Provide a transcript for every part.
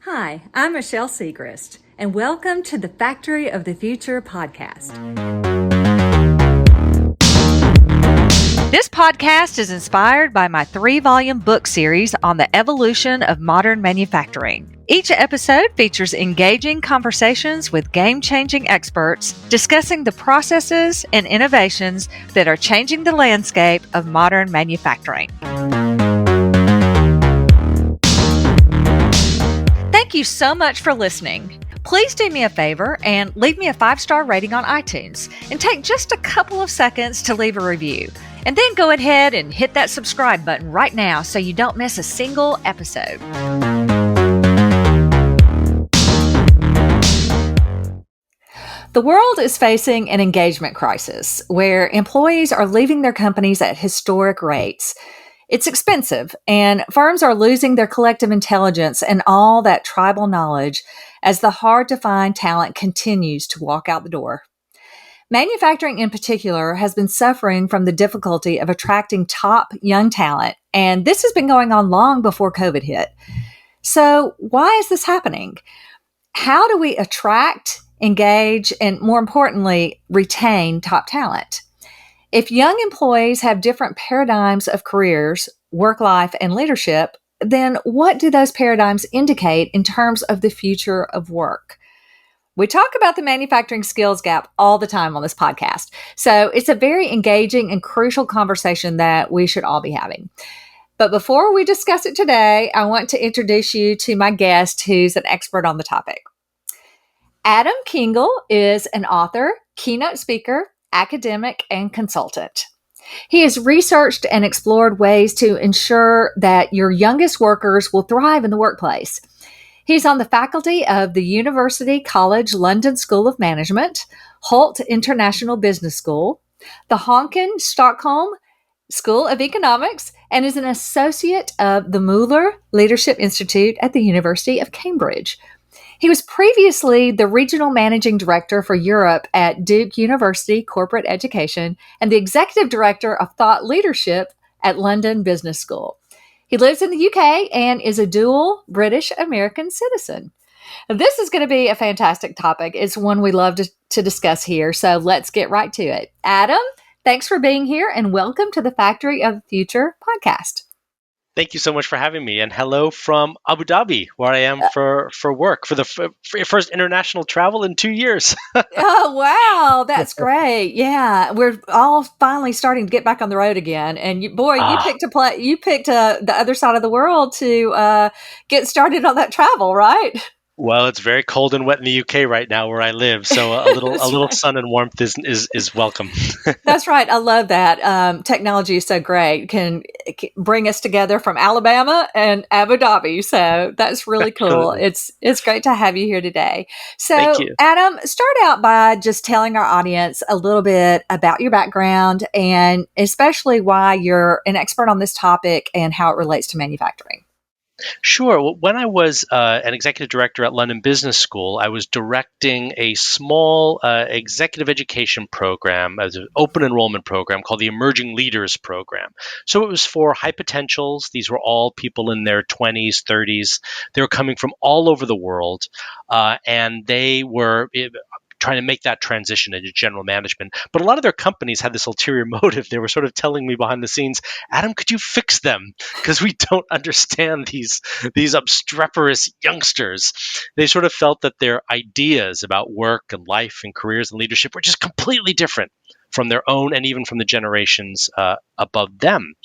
Hi, I'm Michelle Segrest, and welcome to the Factory of the Future podcast. This podcast is inspired by my 3-volume book series on the evolution of modern manufacturing. Each episode features engaging conversations with game-changing experts discussing the processes and innovations that are changing the landscape of modern manufacturing. Thank you so much for listening. Please do me a favor and leave me a 5-star rating on iTunes and take just a couple of seconds to leave a review. And then go ahead and hit that subscribe button right now so you don't miss a single episode. The world is facing an engagement crisis where employees are leaving their companies at historic rates. It's expensive, and firms are losing their collective intelligence and all that tribal knowledge as the hard-to-find talent continues to walk out the door. Manufacturing in particular has been suffering from the difficulty of attracting top young talent, and this has been going on long before COVID hit. So why is this happening? How do we attract, engage, and more importantly, retain top talent? If young employees have different paradigms of careers, work life, and leadership, then what do those paradigms indicate in terms of the future of work? We talk about the manufacturing skills gap all the time on this podcast, so it's a very engaging and crucial conversation that we should all be having. But before we discuss it today, I want to introduce you to my guest who's an expert on the topic. Adam Kingel is an author, keynote speaker, academic, and consultant. He has researched and explored ways to ensure that your youngest workers will thrive in the workplace. He's on the faculty of the University College London School of Management, Holt International Business School, the Honken Stockholm School of Economics, and is an associate of the Mueller Leadership Institute at the University of Cambridge. He was previously the regional managing director for Europe at Duke University Corporate Education and the executive director of thought leadership at London Business School. He lives in the UK and is a dual British-American citizen. This is going to be a fantastic topic. It's one we love to discuss here, so let's get right to it. Adam, thanks for being here and welcome to the Factory of the Future podcast. Thank you so much for having me, and hello from Abu Dhabi, where I am for work, for your first international travel in 2 years. Oh, wow. That's great. Yeah. We're all finally starting to get back on the road again. And you picked the other side of the world to get started on that travel, right? Well, it's very cold and wet in the UK right now where I live, so a little sun and warmth is welcome. That's right. I love that. Technology is so great. Can bring us together from Alabama and Abu Dhabi. So that's really cool. It's great to have you here today. So, Thank you. Adam, start out by just telling our audience a little bit about your background and especially why you're an expert on this topic and how it relates to manufacturing. Sure. Well, when I was an executive director at London Business School, I was directing a small executive education program, as an open enrollment program called the Emerging Leaders Program. So it was for high potentials. These were all people in their 20s, 30s. They were coming from all over the world, and they were trying to make that transition into general management. But a lot of their companies had this ulterior motive. They were sort of telling me behind the scenes, Adam, could you fix them? Because we don't understand these obstreperous youngsters. They sort of felt that their ideas about work and life and careers and leadership were just completely different from their own and even from the generations above them.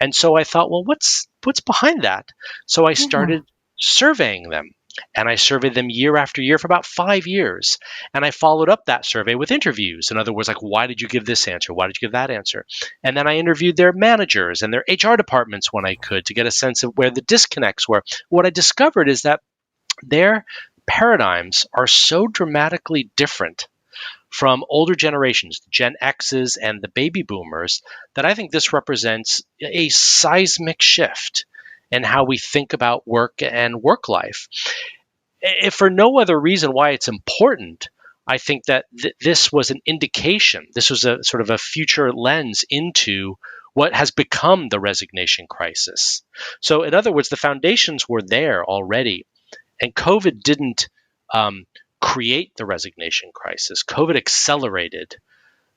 And so I thought, well, what's behind that? So I started surveying them. And I surveyed them year after year for about 5 years. And I followed up that survey with interviews. In other words, like, why did you give this answer? Why did you give that answer? And then I interviewed their managers and their HR departments when I could to get a sense of where the disconnects were. What I discovered is that their paradigms are so dramatically different from older generations, the Gen X's and the baby boomers, that I think this represents a seismic shift in how we think about work and work life. If for no other reason why it's important, I think that this was an indication. This was a sort of a future lens into what has become the resignation crisis. So in other words, the foundations were there already. And COVID didn't create the resignation crisis. COVID accelerated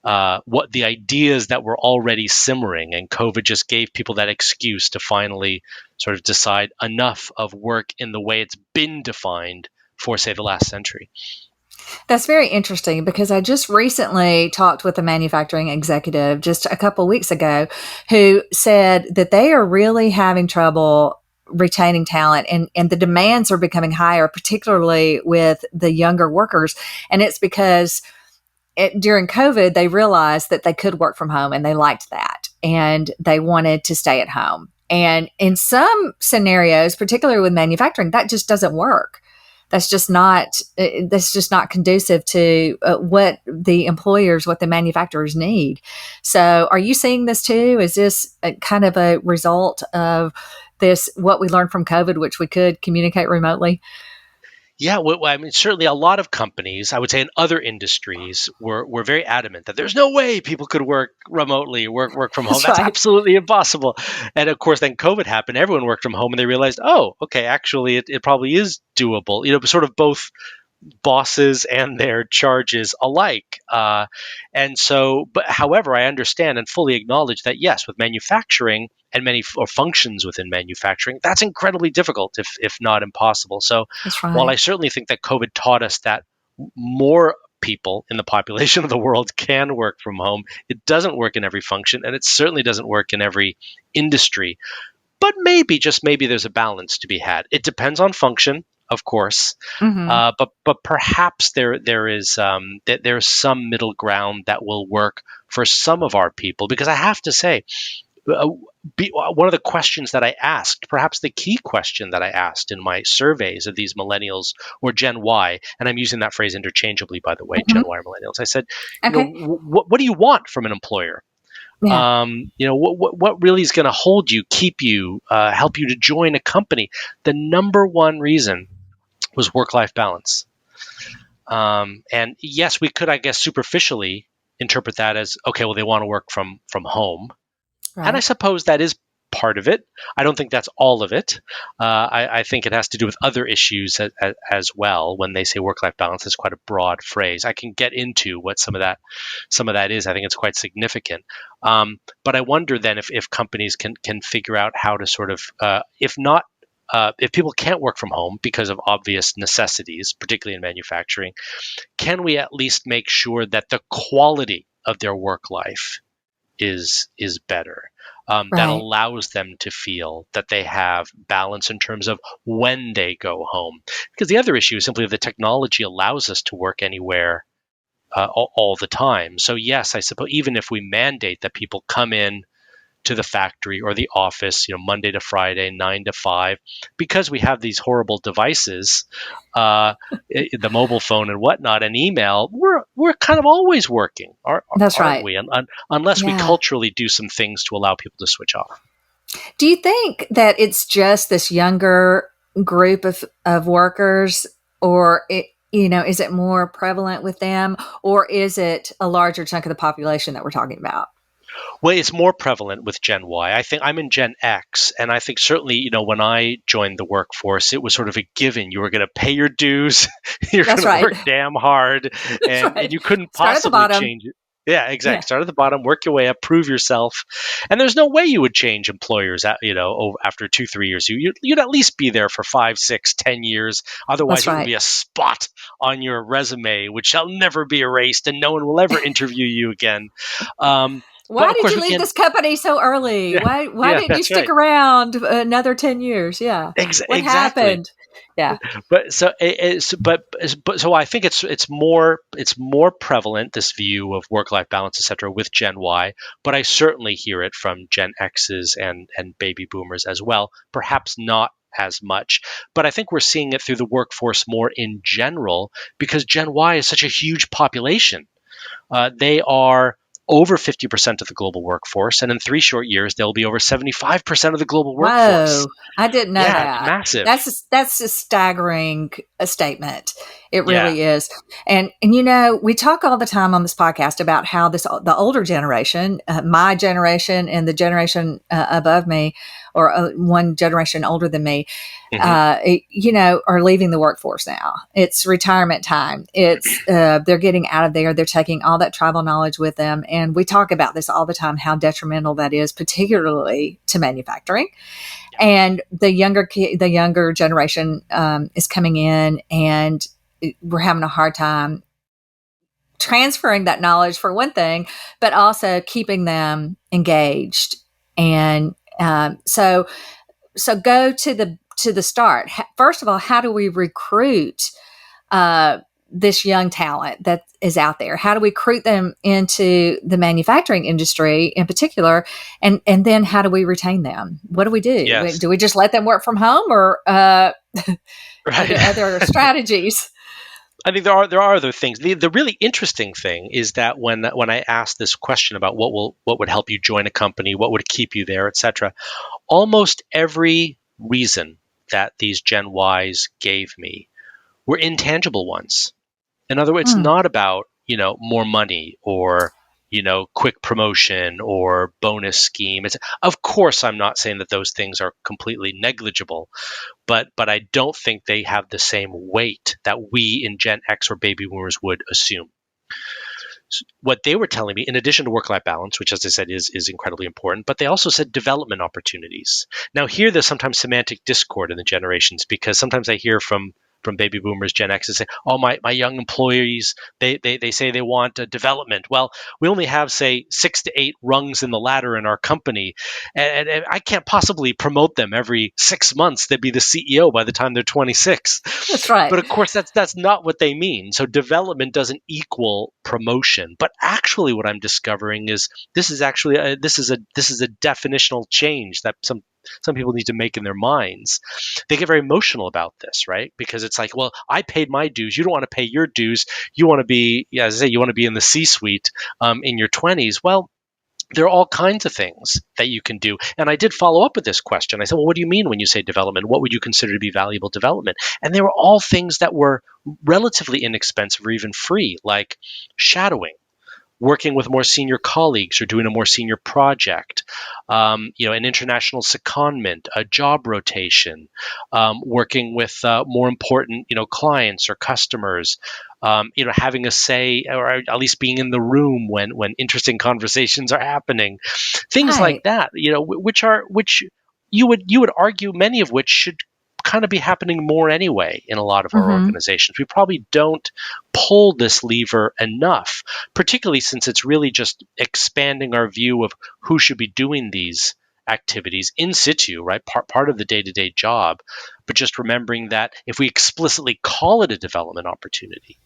what the ideas that were already simmering, and COVID just gave people that excuse to finally sort of decide enough of work in the way it's been defined for, say, the last century. That's very interesting because I just recently talked with a manufacturing executive just a couple of weeks ago who said that they are really having trouble retaining talent, and the demands are becoming higher, particularly with the younger workers. And it's because during COVID, they realized that they could work from home and they liked that and they wanted to stay at home. And in some scenarios, particularly with manufacturing, that just doesn't work. That's just not conducive to what the employers, what the manufacturers need. So are you seeing this too? Is this a kind of a result of this, what we learned from COVID, which we could communicate remotely? Yeah, well, I mean, certainly a lot of companies, I would say in other industries, were very adamant that there's no way people could work remotely, work from home. That's That's right. absolutely impossible. And of course, then COVID happened. Everyone worked from home, and they realized, oh, okay, actually, it probably is doable. Sort of both bosses and their charges alike. And so, but however, I understand and fully acknowledge that yes, with manufacturing and many or functions within manufacturing, that's incredibly difficult, if not impossible. So, That's while I right. certainly think that COVID taught us that more people in the population of the world can work from home, it doesn't work in every function, and it certainly doesn't work in every industry. But maybe, just maybe, there's a balance to be had. It depends on function, of course, Mm-hmm. but perhaps there's some middle ground that will work for some of our people. Because I have to say, one of the questions that I asked, perhaps the key question that I asked in my surveys of these millennials or Gen Y, and I'm using that phrase interchangeably, by the way, Gen Mm-hmm. Y or millennials, I said, Okay. what do you want from an employer? Yeah. What really is going to hold you, keep you, help you to join a company? The number one reason was work-life balance. And yes, we could, I guess, superficially interpret that as, okay, well, they want to work from home, and I Right. suppose that is part of it. I don't think that's all of it. I think it has to do with other issues as well. When they say work-life balance, it's quite a broad phrase. I can get into what some of that is. I think it's quite significant. But I wonder then if companies can figure out how to sort of, if not. If people can't work from home because of obvious necessities, particularly in manufacturing, can we at least make sure that the quality of their work life is better, that Right. allows them to feel that they have balance in terms of when they go home? Because the other issue is simply the technology allows us to work anywhere, all the time. So yes, I suppose even if we mandate that people come in to the factory or the office, Monday to Friday, 9 to 5, because we have these horrible devices, uh, the mobile phone and whatnot, and email. We're kind of always working, That's aren't right. we? Unless we Yeah. culturally do some things to allow people to switch off. Do you think that it's just this younger group of workers, or is it more prevalent with them, or is it a larger chunk of the population that we're talking about? Well, it's more prevalent with Gen Y. I think I'm in Gen X, and I think certainly, when I joined the workforce, it was sort of a given. You were going to pay your dues, you're That's going to right. work damn hard, That's and right. you couldn't Start at the possibly bottom. change it. Yeah, exactly. Yeah. Start at the bottom, work your way up, prove yourself, and there's no way you would change employers. After 2, 3 years, you'd at least be there for 5, 6, 10 years. Otherwise, That's it would right. be a spot on your resume which shall never be erased, and no one will ever interview you again. But Why of did course, you we leave can't. this company so early? Yeah, Why yeah, didn't you that's stick right. around another 10 years? Yeah. What Exactly. happened? Yeah. But so it's but so I think it's more prevalent, this view of work life balance, etc., with Gen Y. But I certainly hear it from Gen X's and baby boomers as well. Perhaps not as much, but I think we're seeing it through the workforce more in general because Gen Y is such a huge population. They are over 50% of the global workforce, and in 3 short years, they'll be over 75% of the global workforce. Whoa, I didn't know Yeah, it's that. massive. That's a staggering statement. It Yeah. really is. And we talk all the time on this podcast about how the older generation, my generation and the generation above me, or one generation older than me, Hmm. are leaving the workforce now. It's retirement time. It's they're getting out of there. They're taking all that tribal knowledge with them, and we talk about this all the time. How detrimental that is, particularly to manufacturing. And the younger generation is coming in, and we're having a hard time transferring that knowledge for one thing, but also keeping them engaged. And so go to the start. First of all, how do we recruit this young talent that is out there? How do we recruit them into the manufacturing industry in particular? And then how do we retain them? What do we do? Yes. Do we just let them work from home, or are there other strategies? I think there are other things. The really interesting thing is that when I asked this question about what would help you join a company, what would keep you there, etc., almost every reason that these Gen Ys gave me were intangible ones. In other words, it's Mm, not about, more money or, quick promotion or bonus scheme. Of course, I'm not saying that those things are completely negligible, but I don't think they have the same weight that we in Gen X or baby boomers would assume. What they were telling me, in addition to work-life balance, which, as I said, is incredibly important, but they also said development opportunities. Now, here there's sometimes semantic discord in the generations, because sometimes I hear from baby boomers, Gen X, say, "Oh, my young employees, they say they want a development." Well, we only have, say, 6 to 8 rungs in the ladder in our company, and I can't possibly promote them every 6 months. They'd be the CEO by the time they're 26. that's right. But of course, that's not what they mean. So development doesn't equal promotion. But actually, what I'm discovering is this is actually this is a definitional change that some people need to make in their minds. They get very emotional about this, right? Because it's like, well, I paid my dues. You don't want to pay your dues. You want to be, yeah, as I say, you want to be in the C-suite in your 20s. Well, there are all kinds of things that you can do. And I did follow up with this question. I said, well, what do you mean when you say development? What would you consider to be valuable development? And they were all things that were relatively inexpensive or even free, like shadowing, working with more senior colleagues or doing a more senior project, an international secondment, a job rotation, working with more important, clients or customers, having a say, or at least being in the room when interesting conversations are happening, things like Right. that, which you would argue many of which should kind of be happening more anyway in a lot of our Mm-hmm. organizations. We probably don't pull this lever enough, particularly since it's really just expanding our view of who should be doing these activities in situ, right? Part of the day-to-day job, but just remembering that if we explicitly call it a development opportunity,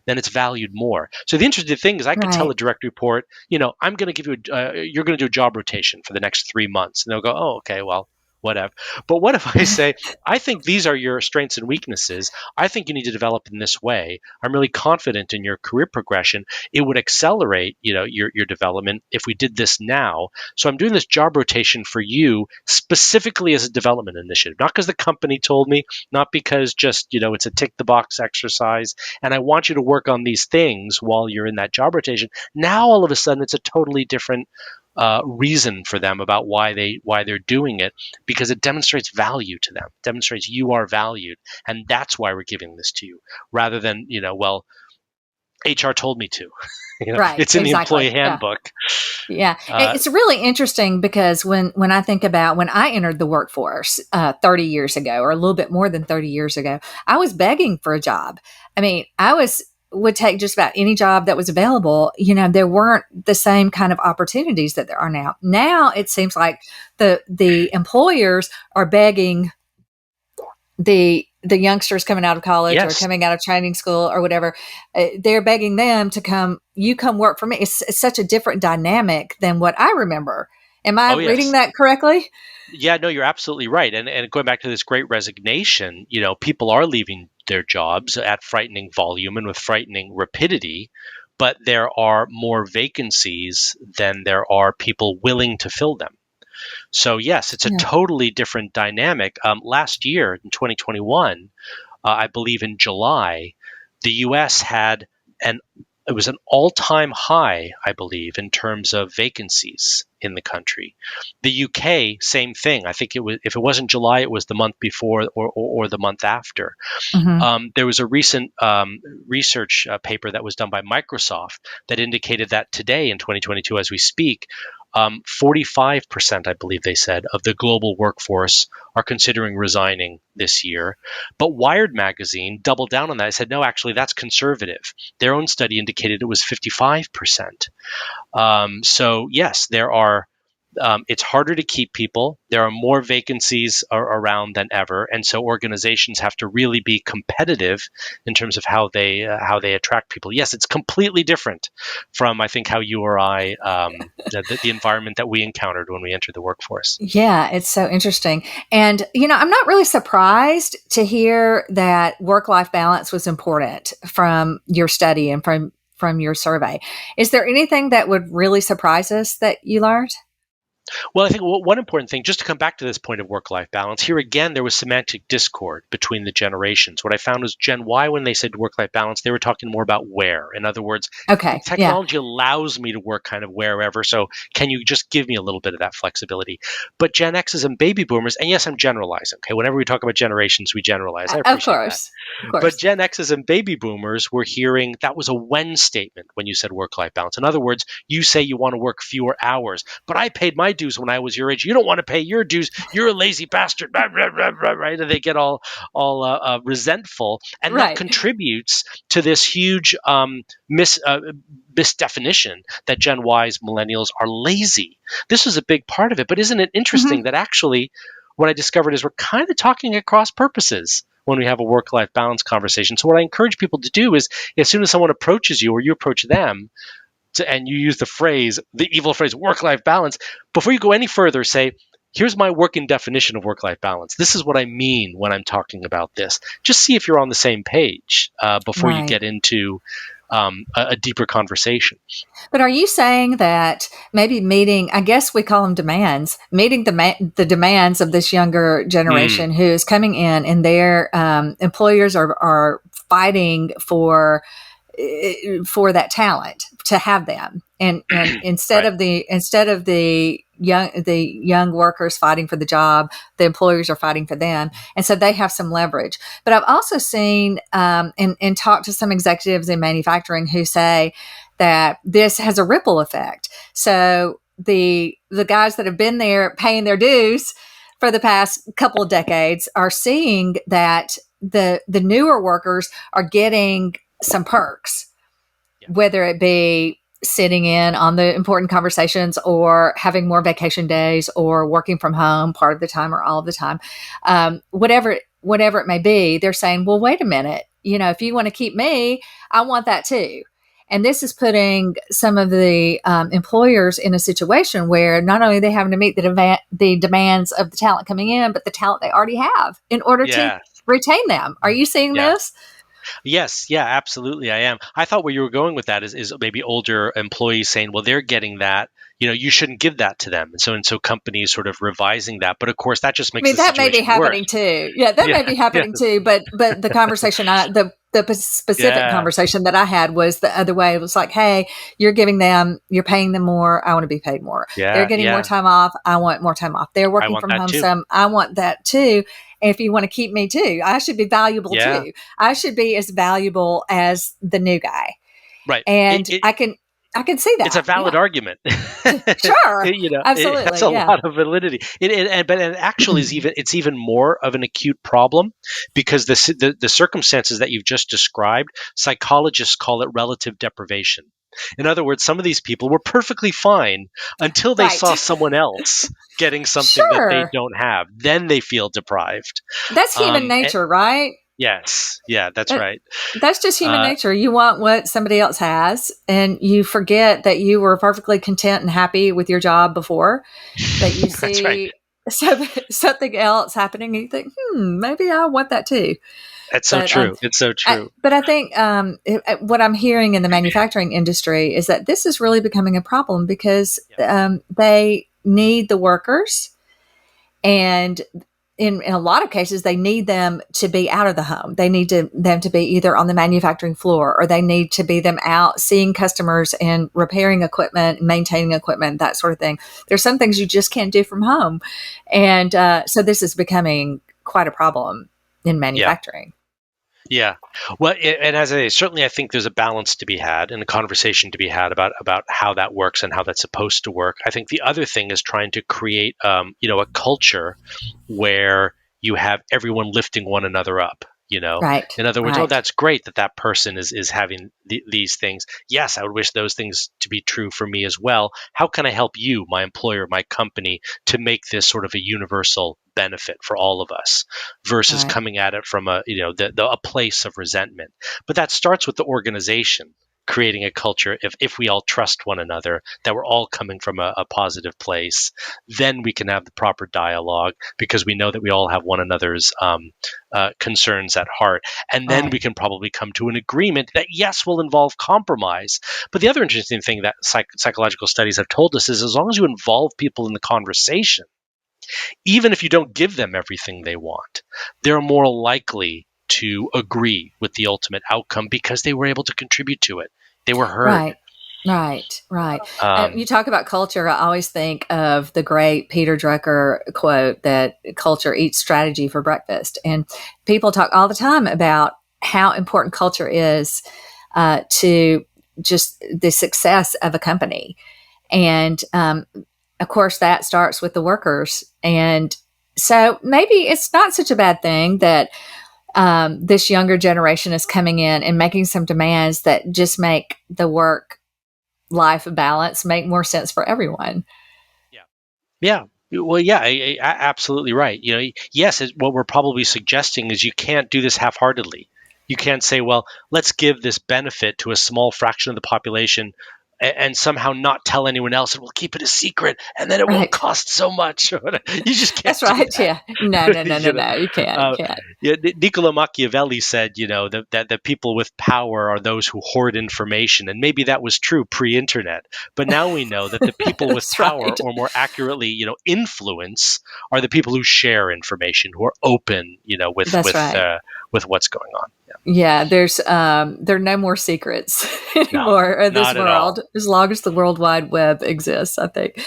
then it's valued more. So the interesting thing is, I could tell Right. a direct report, I'm going to give you, you're going to do a job rotation for the next 3 months, and they'll go, oh, okay, well, whatever. But what if I say, I think these are your strengths and weaknesses. I think you need to develop in this way. I'm really confident in your career progression. It would accelerate, your development if we did this now. So I'm doing this job rotation for you specifically as a development initiative, not because the company told me, not because just, it's a tick the box exercise, and I want you to work on these things while you're in that job rotation. Now all of a sudden it's a totally different reason for them about why they're doing it, because it demonstrates value to them, demonstrates you are valued, and that's why we're giving this to you, rather than, well, HR told me to. Right. It's in the employee Exactly. Yeah. handbook. Yeah, Uh, it's really interesting because when I think about when I entered the workforce 30 years ago, or a little bit more than 30 years ago, I was begging for a job. I mean, would take just about any job that was available. There weren't the same kind of opportunities that there are now. Now it seems like the employers are begging the youngsters coming out of college or yes. coming out of training school or whatever, they're begging them to come work for me. It's such a different dynamic than what I remember. Am I Oh, reading yes. that correctly? Yeah, no, you're absolutely right. And going back to this great resignation, people are leaving their jobs at frightening volume and with frightening rapidity, but there are more vacancies than there are people willing to fill them. So yes, it's a Yeah. totally different dynamic. Last year in 2021, I believe in July, The US had it was an all-time high, I believe, in terms of vacancies in the country. The UK, same thing. I think if it wasn't July, it was the month before or the month after. Mm-hmm. There was a recent research paper that was done by Microsoft that indicated that today in 2022, as we speak, 45%, I believe they said, of the global workforce are considering resigning this year. But Wired magazine doubled down on that. I said, no, actually, that's conservative. Their own study indicated it was 55%. So yes, there are. It's harder to keep people. There are more vacancies around than ever, and so organizations have to really be competitive in terms of how they attract people. Yes, it's completely different from, I think, how you or I the environment that we encountered when we entered the workforce. Yeah, it's so interesting. And, I'm not really surprised to hear that work-life balance was important from your study and from your survey. Is there anything that would really surprise us that you learned? Well, I think one important thing, just to come back to this point of work-life balance, here again, there was semantic discord between the generations. What I found was Gen Y, when they said work-life balance, they were talking more about where. In other words, the Okay. Yeah. technology allows me to work kind of wherever, so can you just give me a little bit of that flexibility? But Gen X's and baby boomers, and yes, I'm generalizing, okay? Whenever we talk about generations, we generalize. I Of appreciate that. course. Of But course. Gen X's and baby boomers were hearing that was a when statement when you said work-life balance. In other words, you say you want to work fewer hours, but I paid my dues when I was your age. You don't want to pay your dues. You're a lazy bastard, right? And they get all resentful, and that Right. contributes to this huge misdefinition that Gen Y's millennials are lazy. This is a big part of it, but isn't it interesting Hmm. that actually what I discovered is we're kind of talking across purposes when we have a work-life balance conversation. So what I encourage people to do is, as soon as someone approaches you or you approach them, and you use the evil phrase, work-life balance, before you go any further, say, here's my working definition of work-life balance. This is what I mean when I'm talking about this. Just see if you're on the same page before you Right. get into a deeper conversation. But are you saying that maybe meeting, I guess we call them demands, meeting the demands of this younger Mm, generation who is coming in and their employers are fighting for that talent to have them, and right. instead of the young workers fighting for the job, the employers are fighting for them, and so they have some leverage. But I've also seen and talked to some executives in manufacturing who say that this has a ripple effect. So the guys that have been there paying their dues for the past couple of decades are seeing that the newer workers are getting some perks, Yeah. whether it be sitting in on the important conversations or having more vacation days or working from home part of the time or all of the time. Whatever it may be, they're saying, well, wait a minute, if you want to keep me, I want that too. And this is putting some of the employers in a situation where not only are they having to meet the demands of the talent coming in, but the talent they already have in order to Yeah. retain them. Are you seeing Yeah. this? Yes, yeah, absolutely. I am. I thought where you were going with that is maybe older employees saying, well, they're getting that, you shouldn't give that to them. And so companies sort of revising that. But of course, that just I makes mean, the that may be situation worse. happening too. Yeah, that may Yeah, be yeah, happening too. But the conversation the specific yeah, conversation that I had was the other way. It was like, hey, you're paying them more. I want to be paid more. They're yeah, getting more yeah. time off. I want more time off. They're I working want from that home too. some. I want that too. And if you want to keep me too, I should be valuable Yeah, too. I should be as valuable as the new guy. right. And I can see It's a that. valid Yeah. argument. Sure. It has Absolutely. a Yeah. lot of validity. But it actually it's even more of an acute problem because the circumstances that you've just described, psychologists call it relative deprivation. In other words, some of these people were perfectly fine until they Right. saw someone else getting something that they Sure. don't have. Then they feel deprived. That's human Eh, nature, right? yes, yeah, that's That, right. that's just human Uh, nature. You want what somebody else has, and you forget that you were perfectly content and happy with your job before. That you that's right. see something else happening, and you think, maybe I want that too. That's so But true. It's so I, true. but I think what I'm hearing in the manufacturing industry is that this is really becoming a problem because Yeah. they need the workers, and in a lot of cases, they need them to be out of the home. They need them to be either on the manufacturing floor, or they need to be them out seeing customers and repairing equipment, maintaining equipment, that sort of thing. There's some things you just can't do from home. And so this is becoming quite a problem in manufacturing. Yeah. Well, and as I say, certainly I think there's a balance to be had and a conversation to be had about how that works and how that's supposed to work. I think the other thing is trying to create, a culture where you have everyone lifting one another up. Right. In other words, Right. oh, that's great that person is having these things. Yes, I would wish those things to be true for me as well. How can I help you, my employer, my company, to make this sort of a universal benefit for all of us, versus Right. coming at it from a place of resentment? But that starts with the organization creating a culture. If we all trust one another, that we're all coming from a positive place, then we can have the proper dialogue, because we know that we all have one another's concerns at heart. And then Right. we can probably come to an agreement that, yes, will involve compromise. But the other interesting thing that psychological studies have told us is, as long as you involve people in the conversation, even if you don't give them everything they want, they're more likely to agree with the ultimate outcome because they were able to contribute to it. They were heard. Right. Right. Right. You Um, talk about culture. I always think of the great Peter Drucker quote that culture eats strategy for breakfast. And people talk all the time about how important culture is to just the success of a company. And of course, that starts with the workers. And so maybe it's not such a bad thing that this younger generation is coming in and making some demands that just make the work life balance make more sense for everyone. yeah. Yeah. Well, yeah, absolutely right. Yes, what we're probably suggesting is you can't do this half-heartedly. You can't say, well, let's give this benefit to a small fraction of the population and somehow not tell anyone else, and we'll keep it a secret, and then it won't Right. cost so much. You just can't That's do right. that. Yeah. No, no, no, no, you know, no. You can't. You uh, can't. yeah, Niccolo Machiavelli said, that people with power are those who hoard information, and maybe that was true pre-internet. But now we know that the people with That's power, right. or more accurately, influence, are the people who share information, who are open, That's right. with what's going on. Yeah. Yeah, there are no more secrets No, anymore in this not at all. world, as long as the World Wide Web exists, I think.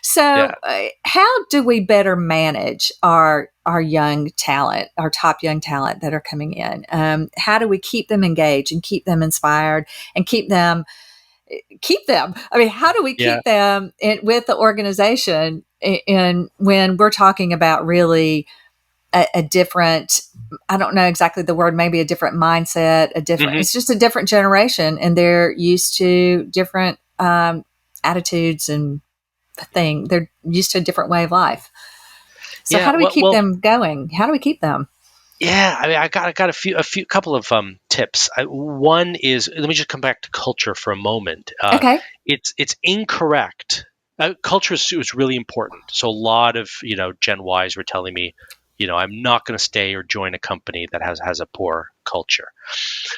So, Yeah. how do we better manage our young talent, our top young talent that are coming in? How do we keep them engaged and keep them inspired and keep them? I mean, how do we Yeah. keep them with the organization? And when we're talking about really a different, I don't know exactly the word, maybe a different mindset, Hmm. it's just a different generation, and they're used to different attitudes and they're used to a different way of life. So how Yeah. do we keep Well, them going? How do we keep them? yeah, I mean, I got a couple of tips. One is, let me just come back to culture for a moment. Okay. It's incorrect. Culture is really important. So a lot of Gen Ys were telling me, I'm not going to stay or join a company that has a poor culture.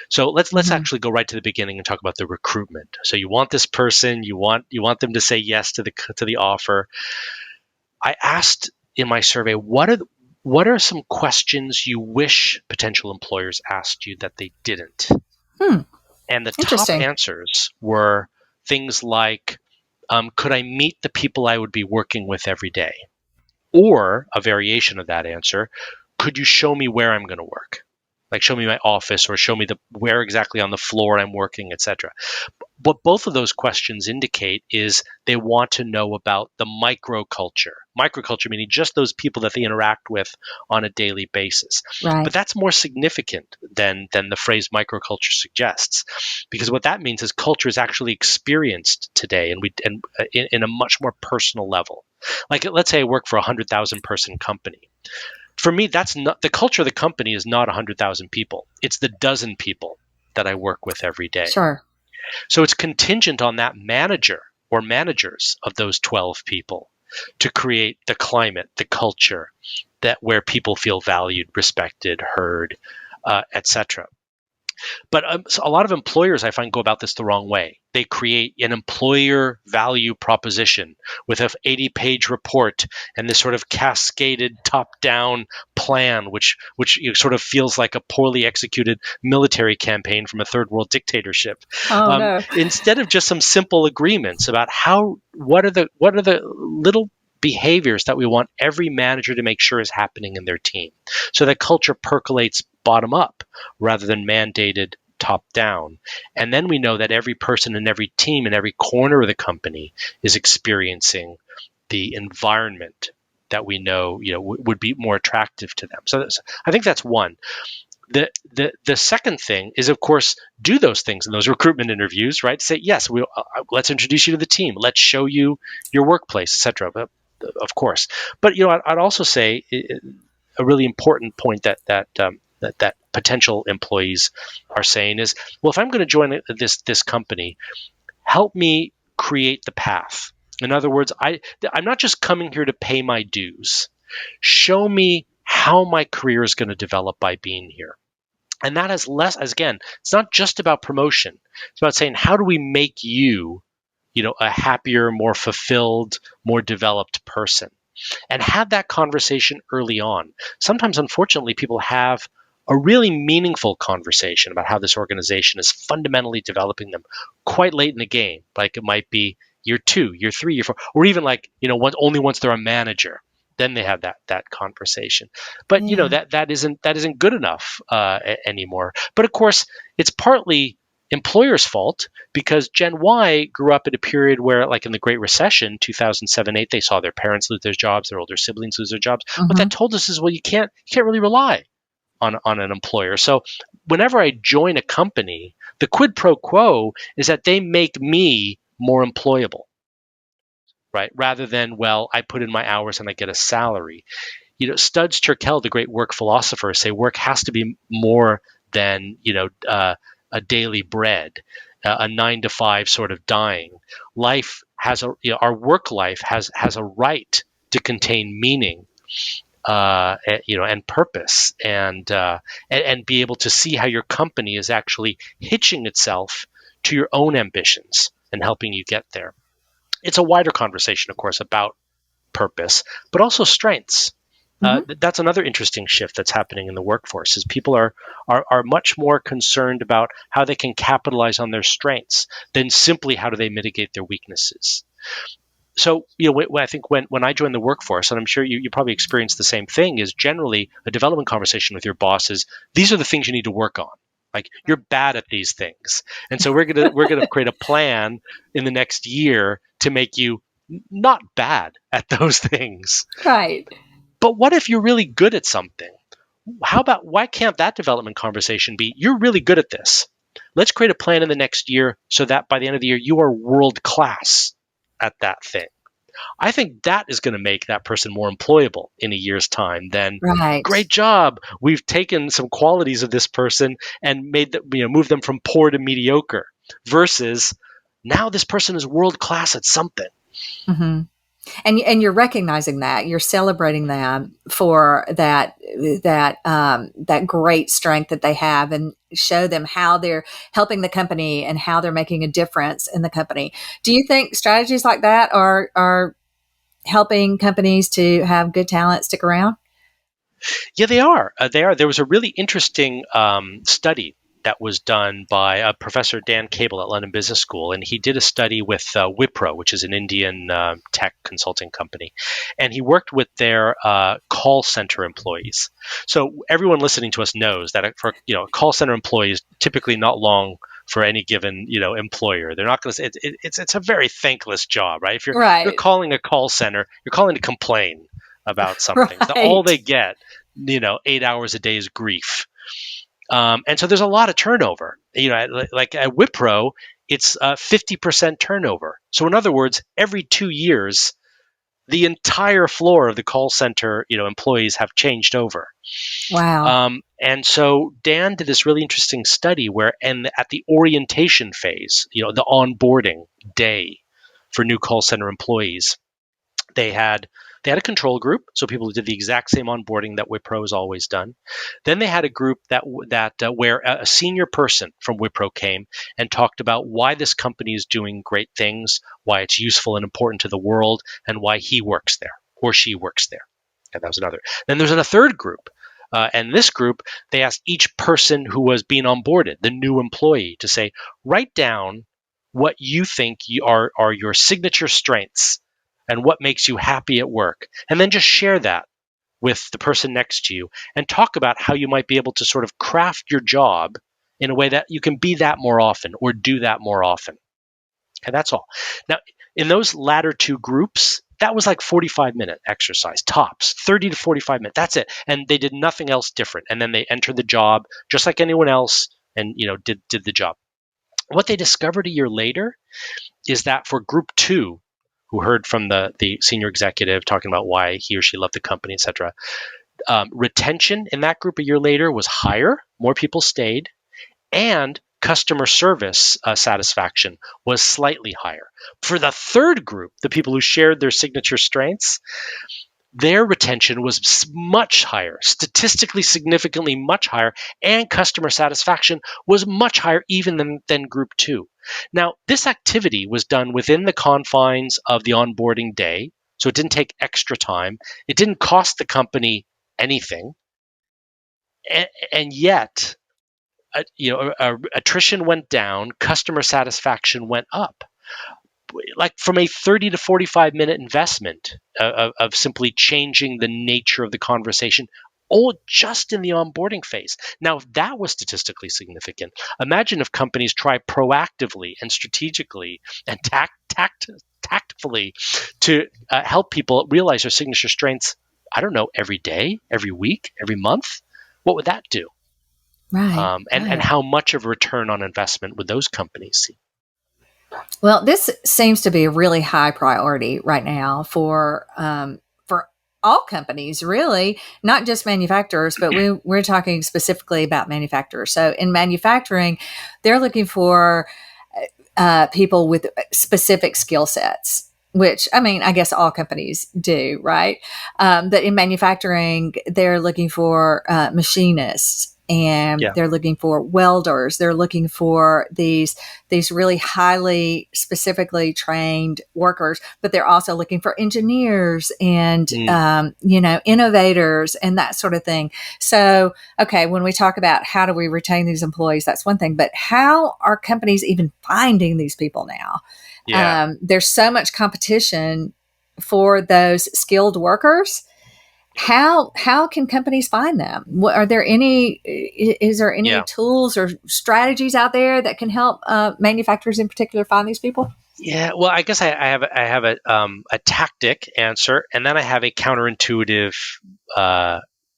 So let's Hmm. actually go right to the beginning and talk about the recruitment. So you want this person, you want them to say yes to the offer. I asked in my survey, what are some questions you wish potential employers asked you that they didn't? Hmm. And the top Interesting. answers were things like, could I meet the people I would be working with every day? Or a variation of that answer, could you show me where I'm going to work? Like, show me my office, or show me where exactly on the floor I'm working, etc. What both of those questions indicate is they want to know about the microculture. Microculture meaning just those people that they interact with on a daily basis. But Right. that's more significant than the phrase microculture suggests, because what that means is culture is actually experienced today, and in a much more personal level. Like, let's say I work for a 100,000 person company. For me, that's not the culture of the company. Is not 100,000 people. It's the dozen people that I work with every day. Sure. So it's contingent on that manager or managers of those 12 people to create the climate, the culture, that where people feel valued, respected, heard, etc. But so a lot of employers, I find, go about this the wrong way. They create an employer value proposition with an 80-page report and this sort of cascaded top-down plan, which sort of feels like a poorly executed military campaign from a third world dictatorship. Oh no. Instead of just some simple agreements about what are the little behaviors that we want every manager to make sure is happening in their team, so that culture percolates bottom up rather than mandated top down. And then we know that every person in every team in every corner of the company is experiencing the environment that we know, would be more attractive to them. So I think that's one. The second thing is, of course, do those things in those recruitment interviews, right? Say, yes, let's introduce you to the team. Let's show you your workplace, etc. Of course. But, I'd also say a really important point that potential employees are saying is, well, if I'm going to join this company, help me create the path. In other words, I'm not just coming here to pay my dues. Show me how my career is going to develop by being here. And that has less, as again, it's not just about promotion. It's about saying, how do we make you, a happier, more fulfilled, more developed person? And have that conversation early on. Sometimes, unfortunately, people have a really meaningful conversation about how this organization is fundamentally developing them quite late in the game. Like it might be year 2, year 3, year 4, or even only once they're a manager. Then they have that conversation. But that isn't good enough anymore. But of course, it's partly employers' fault, because Gen Y grew up at a period where, like in the Great Recession, 2007-8, they saw their parents lose their jobs, their older siblings lose their jobs. Mm-hmm. What that told us is, well, you can't really rely on an employer. So whenever I join a company, the quid pro quo is that they make me more employable, right? Rather than, well, I put in my hours and I get a salary. Studs Terkel, the great work philosopher, say work has to be more than a daily bread, a 9 to 5 sort of dying. Life has our work life has a right to contain meaning, and purpose, and be able to see how your company is actually hitching itself to your own ambitions and helping you get there. It's a wider conversation, of course, about purpose, but also strengths. That's another interesting shift that's happening in the workforce, is people are much more concerned about how they can capitalize on their strengths than simply how do they mitigate their weaknesses. So, I think when I joined the workforce, and I'm sure you probably experienced the same thing, is generally a development conversation with your boss is, these are the things you need to work on. Like, you're bad at these things. And so we're gonna create a plan in the next year to make you not bad at those things. Right. But what if you're really good at something? Why can't that development conversation be, you're really good at this. Let's create a plan in the next year so that by the end of the year, you are world class at that thing. I think that is going to make that person more employable in a year's time than, right, great job, we've taken some qualities of this person and made them, move them from poor to mediocre, versus now this person is world class at something. Mm-hmm. And you're recognizing that, you're celebrating them for that great strength that they have, and show them how they're helping the company and how they're making a difference in the company. Do you think strategies like that are helping companies to have good talent stick around? Yeah, they are. There was a really interesting study that was done by Professor Dan Cable at London Business School, and he did a study with Wipro, which is an Indian tech consulting company, and he worked with their call center employees. So everyone listening to us knows that for a call center employee is typically not long for any given employer. They're not going to say it's a very thankless job, right? If you're calling a call center, you're calling to complain about something. Right. So all they get 8 hours a day is grief. And so there's a lot of turnover. Like at Wipro, it's 50% turnover. So in other words, every 2 years, the entire floor of the call center, employees have changed over. Wow. And so Dan did this really interesting study where, at the orientation phase, the onboarding day for new call center employees, they had They had a control group, so people who did the exact same onboarding that Wipro has always done. Then they had a group where a senior person from Wipro came and talked about why this company is doing great things, why it's useful and important to the world, and why he works there or she works there. And that was another. Then there's a third group. And this group, they asked each person who was being onboarded, the new employee, to say, write down what you think are your signature strengths and what makes you happy at work. And then just share that with the person next to you and talk about how you might be able to sort of craft your job in a way that you can be that more often or do that more often. And that's all. Now, in those latter two groups, that was like 45-minute exercise, tops, 30 to 45 minutes. That's it. And they did nothing else different. And then they entered the job just like anyone else and, did the job. What they discovered a year later is that for group two, who heard from the senior executive talking about why he or she loved the company, et cetera, retention in that group a year later was higher, more people stayed, and customer service satisfaction was slightly higher. For the third group, the people who shared their signature strengths, their retention was much higher, statistically significantly much higher, and customer satisfaction was much higher even than group two. Now, this activity was done within the confines of the onboarding day, so it didn't take extra time. It didn't cost the company anything, and yet attrition went down, customer satisfaction went up. Like from a 30 to 45-minute investment of simply changing the nature of the conversation, all just in the onboarding phase. Now, if that was statistically significant, imagine if companies try proactively and strategically and tactfully to help people realize their signature strengths, I don't know, every day, every week, every month. What would that do? Right. And how much of a return on investment would those companies see? Well, this seems to be a really high priority right now for all companies, really, not just manufacturers, but we're talking specifically about manufacturers. So in manufacturing, they're looking for people with specific skill sets, which, I mean, I guess all companies do, right? But in manufacturing, they're looking for machinists, and they're looking for welders. They're looking for these really highly specifically trained workers, but they're also looking for engineers and innovators and that sort of thing. So, okay, when we talk about how do we retain these employees, that's one thing. But how are companies even finding these people now? Yeah. There's so much competition for those skilled workers. How can companies find them? Is there any tools or strategies out there that can help manufacturers in particular find these people? Yeah, well, I guess I have a tactic answer, and then I have a counterintuitive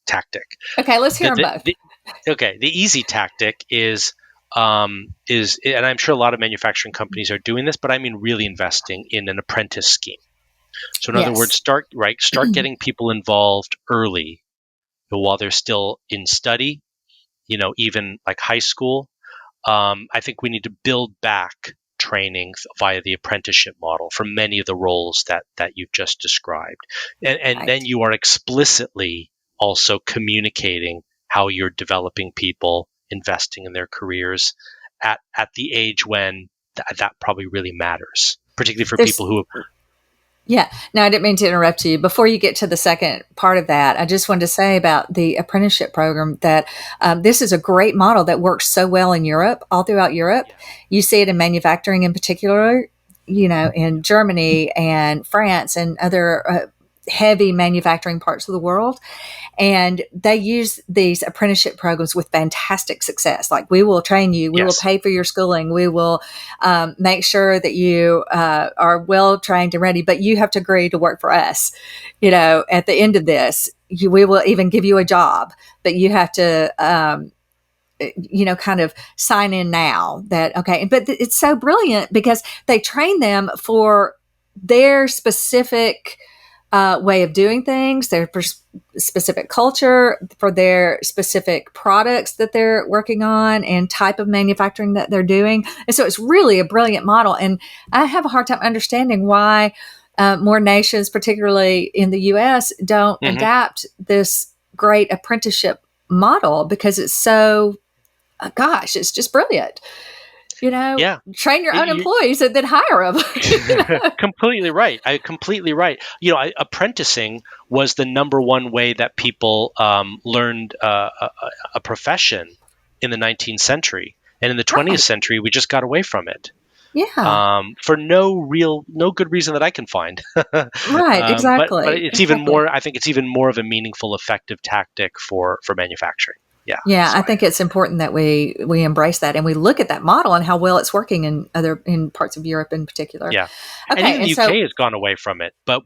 tactic. Okay, let's hear them both. The easy tactic is, and I'm sure a lot of manufacturing companies are doing this, but I mean really investing in an apprentice scheme. So in other words, start getting people involved early, while they're still in study, even like high school. I think we need to build back training via the apprenticeship model for many of the roles that you've just described. And then you are explicitly also communicating how you're developing people, investing in their careers at the age when that probably really matters, particularly for people who have... Yeah. No, I didn't mean to interrupt you. Before you get to the second part of that, I just wanted to say about the apprenticeship program that this is a great model that works so well in Europe, all throughout Europe. Yeah. You see it in manufacturing in particular, in Germany and France and other heavy manufacturing parts of the world. And they use these apprenticeship programs with fantastic success. Like, we will train you, we will pay for your schooling, we will make sure that you are well trained and ready, but you have to agree to work for us. At the end of this, we will even give you a job, but you have to kind of sign in now that, okay. But it's so brilliant because they train them for their specific way of doing things, their specific culture, for their specific products that they're working on and type of manufacturing that they're doing. And so it's really a brilliant model. And I have a hard time understanding why more nations, particularly in the U.S., don't adapt this great apprenticeship model because it's so, gosh, it's just brilliant. Train your own employees and then hire them. Completely right. Completely right. Apprenticing was the number one way that people learned a profession in the 19th century. And in the 20th century, we just got away from it. Yeah. For no good reason that I can find. Right. Exactly. But it's even more. I think it's even more of a meaningful, effective tactic for manufacturing. Yeah. Yeah. So I think it's important that we embrace that and we look at that model and how well it's working in parts of Europe in particular. Yeah. Okay. And even the UK has gone away from it, but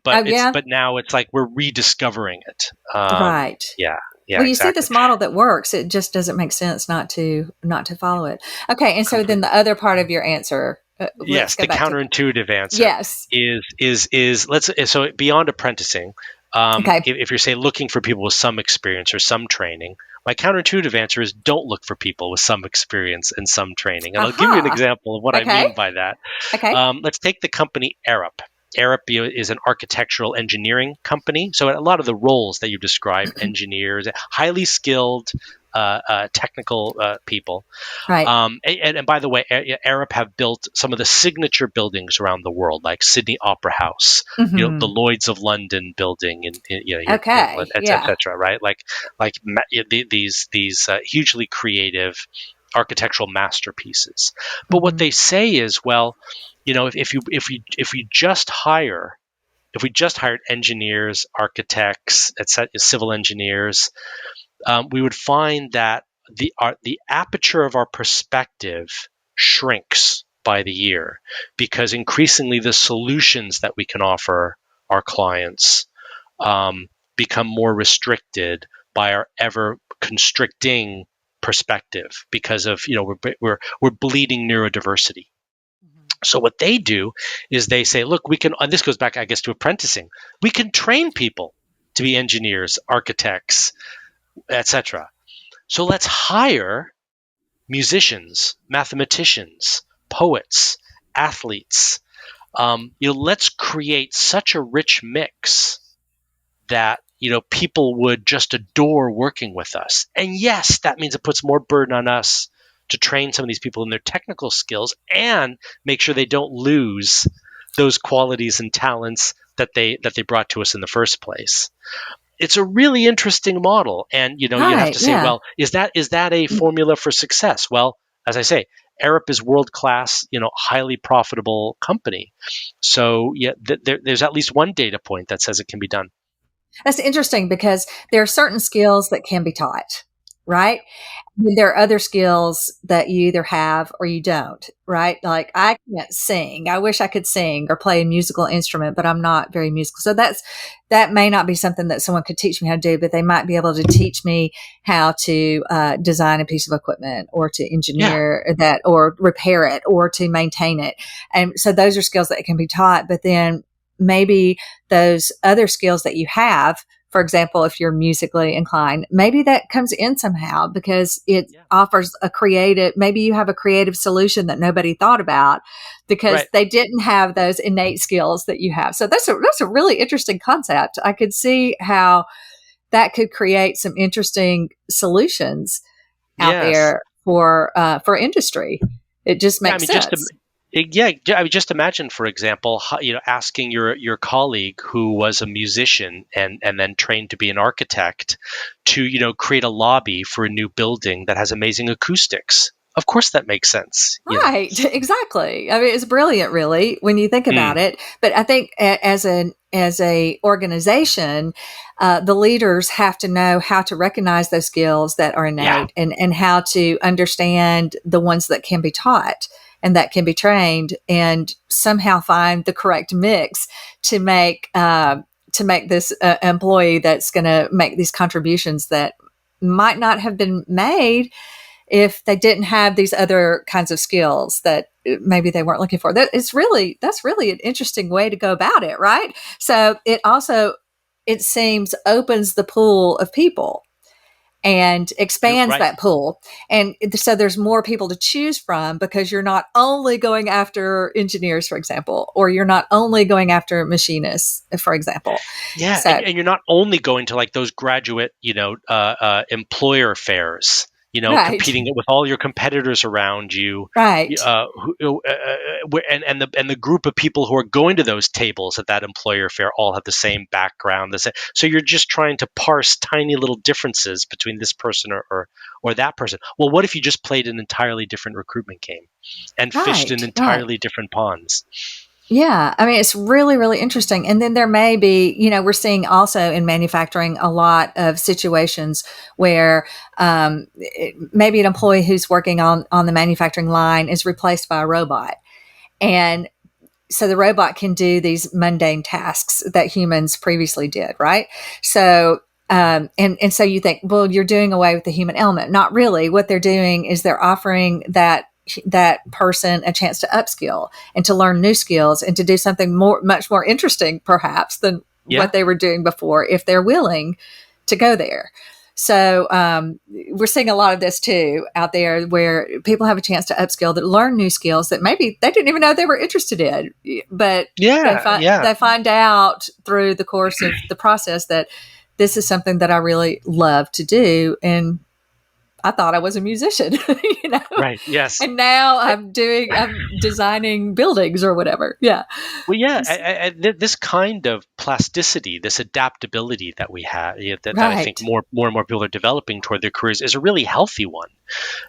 now it's like we're rediscovering it. Right. Yeah. Yeah, well, you exactly. see this model that works. It just doesn't make sense not to follow it. Okay. And so then the other part of your answer. Yes, the counterintuitive answer. Yes, is so beyond apprenticing. If you're say looking for people with some experience or some training, my counterintuitive answer is don't look for people with some experience and some training. And I'll give you an example of what I mean by that. Okay. Let's take the company Arup. Arup is an architectural engineering company. So a lot of the roles that you describe, engineers, highly skilled, technical people. Right. And by the way, Arup have built some of the signature buildings around the world, like Sydney Opera House, the Lloyd's of London building, and et cetera. Right, these hugely creative architectural masterpieces. But what they say is, well, if we just hired engineers, architects, etc., civil engineers, we would find that the aperture of our perspective shrinks by the year because increasingly the solutions that we can offer our clients become more restricted by our ever constricting perspective because of we're bleeding neurodiversity. So what they do is they say, look, we can, and this goes back, I guess, to apprenticing. We can train people to be engineers, architects, etc. So let's hire musicians, mathematicians, poets, athletes. Let's create such a rich mix that people would just adore working with us. And yes, that means it puts more burden on us to train some of these people in their technical skills and make sure they don't lose those qualities and talents that they brought to us in the first place. It's a really interesting model, and you have to say, well, is that a formula for success? Well, as I say, Arup is world-class, highly profitable company. So there's at least one data point that says it can be done. That's interesting because there are certain skills that can be taught, right? There are other skills that you either have or you don't, right? Like I can't sing. I wish I could sing or play a musical instrument, but I'm not very musical. So that may not be something that someone could teach me how to do, but they might be able to teach me how to design a piece of equipment or to engineer that or repair it or to maintain it. And so those are skills that can be taught, but then maybe those other skills that you have, for example, if you're musically inclined, maybe that comes in somehow because it offers maybe you have a creative solution that nobody thought about because they didn't have those innate skills that you have. So that's a really interesting concept. I could see how that could create some interesting solutions out there for industry. It just makes sense. Just imagine, for example, asking your colleague who was a musician and then trained to be an architect to, create a lobby for a new building that has amazing acoustics. Of course, that makes sense. Right. Exactly. I mean, it's brilliant, really, when you think about it. But I think as a organization, the leaders have to know how to recognize those skills that are innate and how to understand the ones that can be taught and that can be trained, and somehow find the correct mix to make this employee that's going to make these contributions that might not have been made if they didn't have these other kinds of skills that maybe they weren't looking for. That's really an interesting way to go about it, right? So it seems opens the pool of people. and expands Right. that pool. And so there's more people to choose from because you're not only going after engineers, for example, or you're not only going after machinists, for example. Yeah, So, and you're not only going to like those graduate, employer fairs, right, competing with all your competitors around you, right, and the group of people who are going to those tables at that employer fair all have the same background. So you're just trying to parse tiny little differences between this person or that person. Well, what if you just played an entirely different recruitment game and fished in right, right. entirely different ponds? Yeah, I mean, it's really, really interesting. And then there may be, we're seeing also in manufacturing a lot of situations where maybe an employee who's working on the manufacturing line is replaced by a robot. And so the robot can do these mundane tasks that humans previously did, right? So, and so you think, well, you're doing away with the human element. Not really. What they're doing is they're offering that person a chance to upskill and to learn new skills and to do something much more interesting, perhaps, than Yeah. what they were doing before, if they're willing to go there. So we're seeing a lot of this too out there, where people have a chance to upskill, that learn new skills that maybe they didn't even know they were interested in, but Yeah. Yeah. they find out through the course of the process that this is something that I really love to do, and I thought I was a musician, Right. Yes. and now I'm designing buildings or whatever. Yeah, Well, yeah, this kind of plasticity, this adaptability that we have, that I think right. more and more people are developing toward their careers is a really healthy one.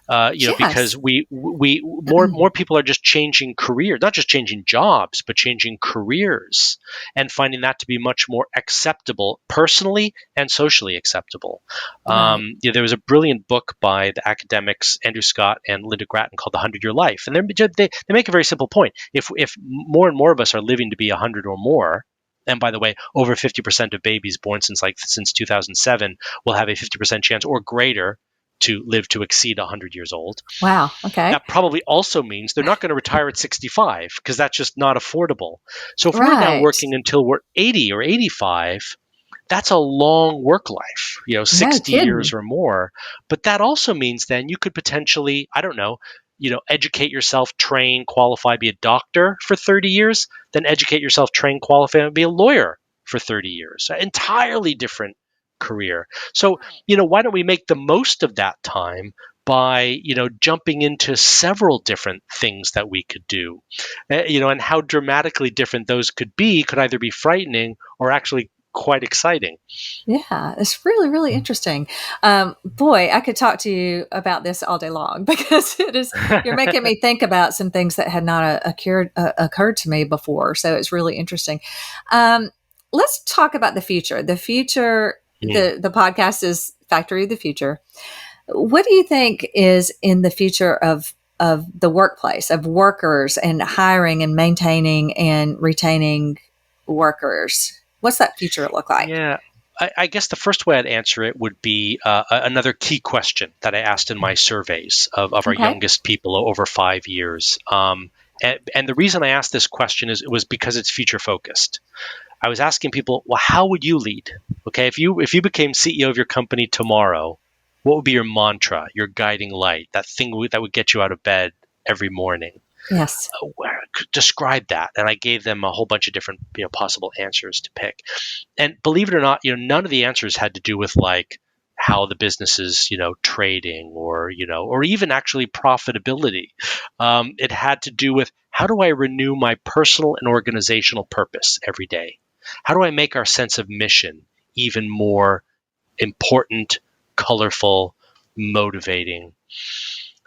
Because Yes. we more people are just changing careers, not just changing jobs, but changing careers, and finding that to be much more acceptable, personally and socially acceptable. Right. There was a brilliant book by the academics Andrew Scott and Linda Grattan called The 100-Year Life, and they make a very simple point. If more and more of us are living to be 100 or more, and by the way, over 50% of babies born since 2007 will have a 50% chance or greater to live to exceed 100 years old. Wow. Okay. That probably also means they're not going to retire at 65 because that's just not affordable. So if we're now Right. working until we're 80 or 85, that's a long work life, No 60 years kidding. or more. But that also means then you could potentially, I don't know, educate yourself, train, qualify, be a doctor for 30 years, then educate yourself, train, qualify, and be a lawyer for 30 years. An entirely different career. So, why don't we make the most of that time by, jumping into several different things that we could do, and how dramatically different those could either be frightening or actually quite exciting. Yeah, it's really, really interesting. Boy, I could talk to you about this all day long because you're making me think about some things that had not occurred to me before. So it's really interesting. Um, let's talk about the future. The future, Mm. the podcast is Factory of the Future. What do you think is in the future of the workplace, of workers, and hiring and maintaining and retaining workers? What's that future look like? Yeah, I guess the first way I'd answer it would be another key question that I asked in my surveys of our Okay. youngest people over 5 years. And the reason I asked this question was because it's future focused. I was asking people, well, how would you lead? Okay, if you became CEO of your company tomorrow, what would be your mantra, your guiding light, that thing that would get you out of bed every morning? Yes. Describe that, and I gave them a whole bunch of different possible answers to pick. And believe it or not, none of the answers had to do with like how the business is trading or even actually profitability. It had to do with, how do I renew my personal and organizational purpose every day? How do I make our sense of mission even more important, colorful, motivating?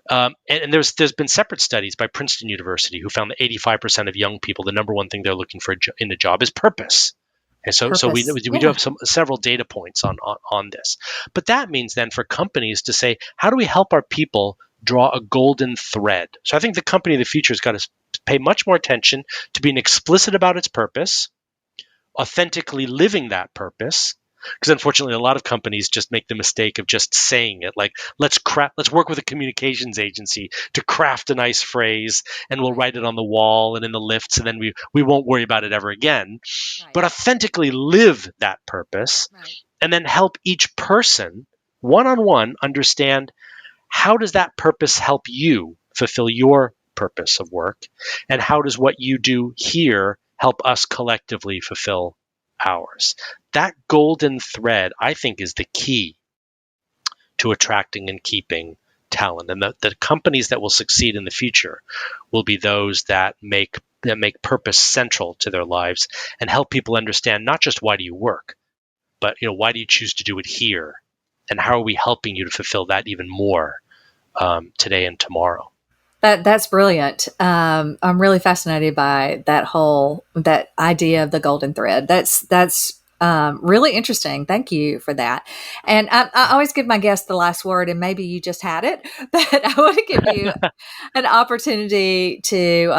And there's been separate studies by Princeton University who found that 85% of young people, the number one thing they're looking for in a job is purpose. And so we Purpose. do Yeah. have several data points on this. But that means then for companies to say, how do we help our people draw a golden thread? So I think the company of the future has got to pay much more attention to being explicit about its purpose, authentically living that purpose, because unfortunately a lot of companies just make the mistake of just saying it, like let's work with a communications agency to craft a nice phrase and we'll Right. write it on the wall and in the lifts, and then we won't worry about it ever again. Right. But authentically live that purpose, Right. and then help each person one-on-one, understand how does that purpose help you fulfill your purpose of work, and how does what you do here help us collectively fulfill ours. That golden thread, I think, is the key to attracting and keeping talent. And the companies that will succeed in the future will be those that make purpose central to their lives and help people understand not just why do you work, but why do you choose to do it here, and how are we helping you to fulfill that even more today and tomorrow. That's brilliant. I'm really fascinated by that idea of the golden thread. That's really interesting. Thank you for that. And I always give my guests the last word, and maybe you just had it, but I want to give you an opportunity to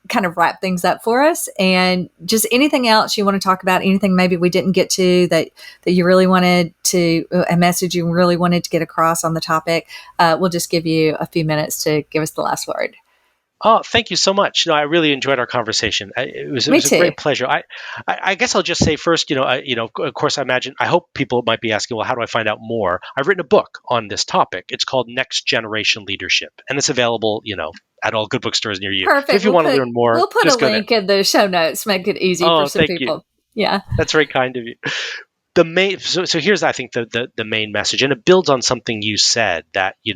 kind of wrap things up for us, and just anything else you want to talk about, anything maybe we didn't get to that you really wanted to, a message you really wanted to get across on the topic. We'll just give you a few minutes to give us the last word. Oh, thank you so much. I really enjoyed our conversation. It was a great pleasure. I guess I'll just say first, of course, I hope people might be asking, well, how do I find out more? I've written a book on this topic. It's called Next Generation Leadership, and it's available, at all good bookstores near you. Perfect. If you want to learn more, we'll put a link in the show notes, make it easy for some people. You. Yeah. That's very kind of you. So here's, I think, the main message, and it builds on something you said, that, in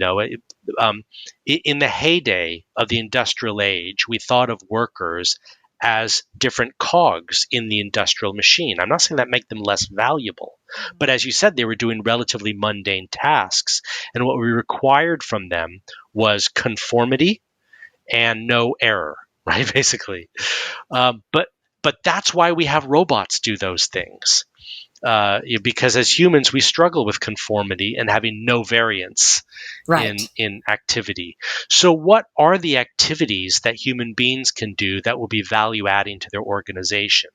the heyday of the industrial age, we thought of workers as different cogs in the industrial machine. I'm not saying that make them less valuable, but as you said, they were doing relatively mundane tasks, and what we required from them was conformity and no error, right? Basically, but that's why we have robots do those things. Because as humans, we struggle with conformity and having no variance in activity. So what are the activities that human beings can do that will be value adding to their organization?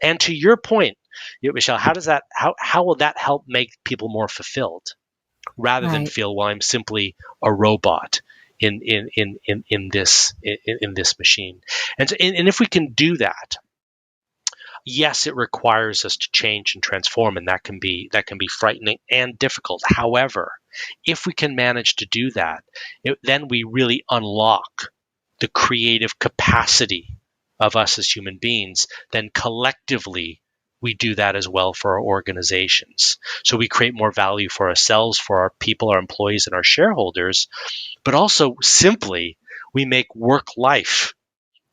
And to your point, Michelle, how will that help make people more fulfilled rather than feel, well, I'm simply a robot in this machine? And if we can do that, yes, it requires us to change and transform, and that can be frightening and difficult. However, if we can manage to do that, then we really unlock the creative capacity of us as human beings. Then collectively, we do that as well for our organizations. So we create more value for ourselves, for our people, our employees, and our shareholders, but also simply we make work life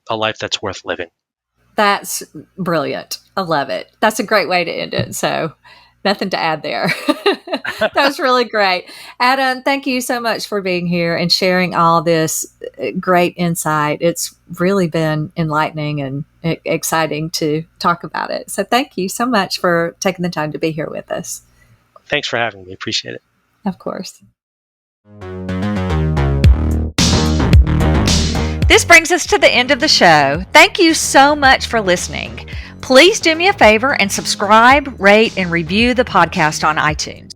a life that's worth living. That's brilliant. I love it. That's a great way to end it. So nothing to add there. That was really great. Adam, thank you so much for being here and sharing all this great insight. It's really been enlightening and exciting to talk about it. So thank you so much for taking the time to be here with us. Thanks for having me. Appreciate it. Of course. This brings us to the end of the show. Thank you so much for listening. Please do me a favor and subscribe, rate, and review the podcast on iTunes.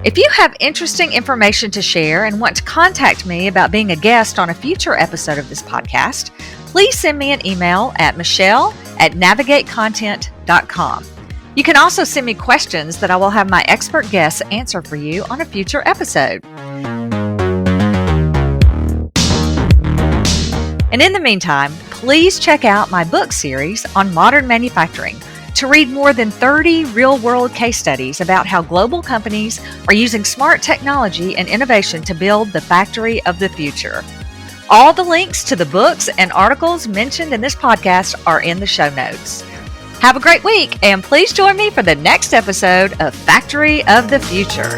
If you have interesting information to share and want to contact me about being a guest on a future episode of this podcast, please send me an email at michelle@navigatecontent.com. You can also send me questions that I will have my expert guests answer for you on a future episode. And in the meantime, please check out my book series on modern manufacturing to read more than 30 real-world case studies about how global companies are using smart technology and innovation to build the factory of the future. All the links to the books and articles mentioned in this podcast are in the show notes. Have a great week, and please join me for the next episode of Factory of the Future.